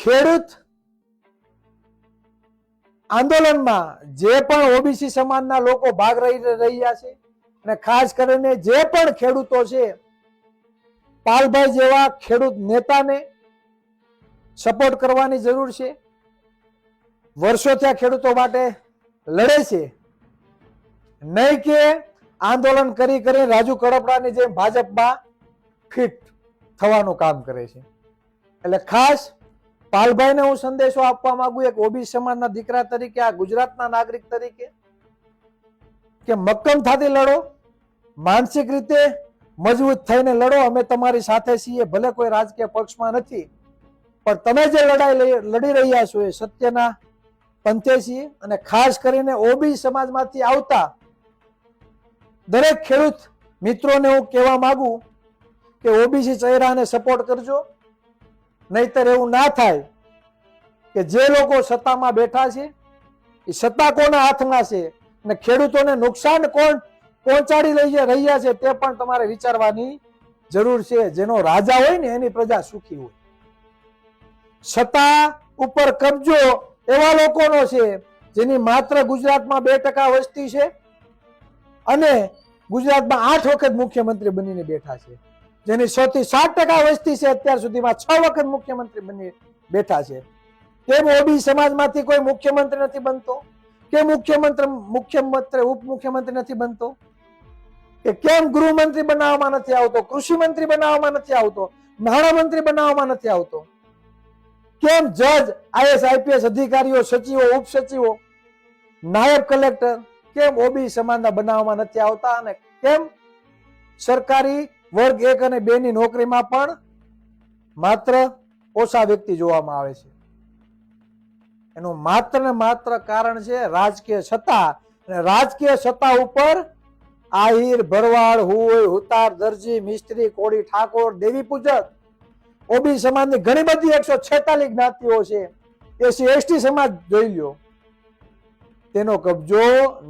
ખેડૂત આંદોલનમાં જે પણ ઓબીસી સમાજના લોકો ભાગ લઈ રહ્યા છે અને ખાસ કરીને જે પણ ખેડૂતો છે, પાલભાઈ જેવા ખેડૂત નેતાને સપોર્ટ કરવાની જરૂર છે. વર્ષોથી આ ખેડૂતો માટે લડે છે, નહીં કે આંદોલન કરી કરી રાજુ કડપડાની જેમ ભાજપમાં ફિટ થવાનું કામ કરે છે. એટલે ખાસ પાલભાઈને હું સંદેશો આપવા માંગુ, એક ઓબીસી સમાજના દીકરા તરીકે, આ ગુજરાતના નાગરિક તરીકે, કે મક્કમતાથી લડો, માનસિક રીતે મજબૂત થઈને લડો. અમે તમારી સાથે છીએ, ભલે કોઈ રાજકીય પક્ષમાં નથી, પણ તમે જે લડાઈ લડી રહ્યા છો એ સત્યના પંથે છીએ. અને ખાસ કરીને ઓબીસી સમાજમાંથી આવતા દરેક ખેડૂત મિત્રોને હું કહેવા માંગુ કે ઓબીસી ચહેરાને સપોર્ટ કરજો. નહીતર એવું ના થાય કે જે લોકો સત્તામાં બેઠા છે એ સત્તા કોના હાથમાં છે અને ખેડૂતોને નુકસાન કોણ પહોંચાડી રહ્યા છે તે પણ તમારે વિચારવાની જરૂર છે. જેનો રાજા હોય ને એની પ્રજા સુખી હોય. સત્તા ઉપર કબજો એવા લોકોનો છે જેની માત્ર ગુજરાતમાં 2% વસ્તી છે અને ગુજરાતમાં 8 વખત મુખ્યમંત્રી બનીને બેઠા છે. જેની 7% વસ્તી છે, અત્યાર સુધીમાં 6 વખત મુખ્યમંત્રી બની બેઠા છે. કેમ ઓબીસી સમાજમાંથી કોઈ મુખ્યમંત્રી નથી બનતો? કે મુખ્યમંત્રી ઉપમુખ્યમંત્રી નથી બનતો? કે કેમ ગૃહમંત્રી બનાવવામાં નથી આવતો? કૃષિ મંત્રી બનાવવામાં નથી આવતો? નાણામંત્રી બનાવવામાં નથી આવતો? કેમ જજ, આઈએસ આઈપીએસ અધિકારીઓ, સચિવો, ઉપસચિવો, નાયબ કલેક્ટર કેમ ઓબીસી સમાજના બનાવવામાં નથી આવતા? અને કેમ સરકારી વર્ગ 1 અને 2 ની નોકરીમાં પણ માત્ર ઓછા વ્યક્તિ જોવામાં આવે છે? એનું માત્ર ને માત્ર કારણ છે રાજકીય સત્તા. અને રાજકીય સત્તા ઉપર આહિર, ભરવાડ, હુય, હુતાર, દરજી, મિસ્ત્રી, કોળી, ઠાકોર, દેવી પૂજક, ઓબીસી સમાજની ઘણી બધી 146 જ્ઞાતિઓ છે. એસસી એસટી સમાજ જોઈ લ્યો, તેનો કબજો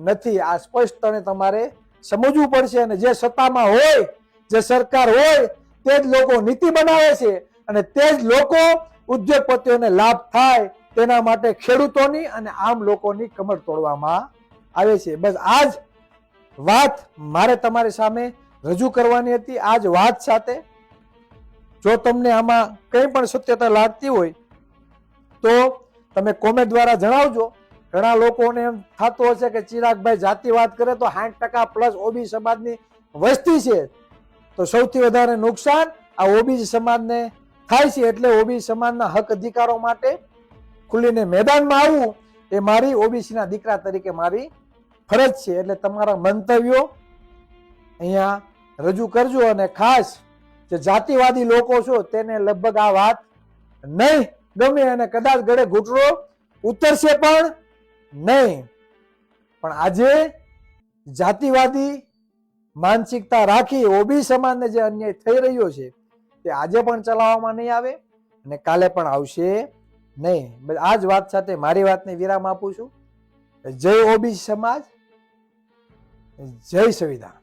નથી. આ સ્પષ્ટપણે તમારે સમજવું પડશે. અને જે સત્તામાં હોય, જે સરકાર હોય, તે જ લોકો નીતિ બનાવે છે અને તે જ લોકો ઉદ્યોગપતિઓને લાભ થાય તેના માટે ખેડૂતોની અને આમ લોકોની કમર તોડવામાં આવે છે. બસ આ જ વાત મારે તમારી સામે રજૂ કરવાની હતી. આ જ વાત સાથે જો તમને આમાં કંઈ પણ સત્યતા લાગતી હોય તો તમે કોમેન્ટ દ્વારા જણાવજો. ઘણા લોકોને એમ થતું હશે કે ચિરાગભાઈ જાતિવાદ કરે તો 60% પ્લસ ઓબીસી સમાજની વસ્તી છે, તો સૌથી વધારે નુકસાન આ ઓબીસી સમાજને થાય છે. એટલે ઓબીસી સમાજના હક અધિકારો માટે ખુલીને મેદાનમાં આવવું એ મારી ઓબીસીના દીકરા તરીકે મારી ફરજ છે. એટલે તમારા મંતવ્યો અહીંયા રજૂ કરજો. અને ખાસ જે જાતિવાદી લોકો છો તેને લગભગ આ વાત નહીં ગમે અને કદાચ ગળે ઘૂંટડો ઉતરશે પણ નહીં. પણ આજે જાતિવાદી માનસિકતા રાખી ઓબીસી સમાજને જે અન્યાય થઈ રહ્યો છે તે આજે પણ ચલાવવામાં નહીં આવે અને કાલે પણ આવશે નહીં. આ જ વાત સાથે મારી વાતને વિરામ આપું છું. જય ઓબીસી સમાજ, જય સંવિધાન.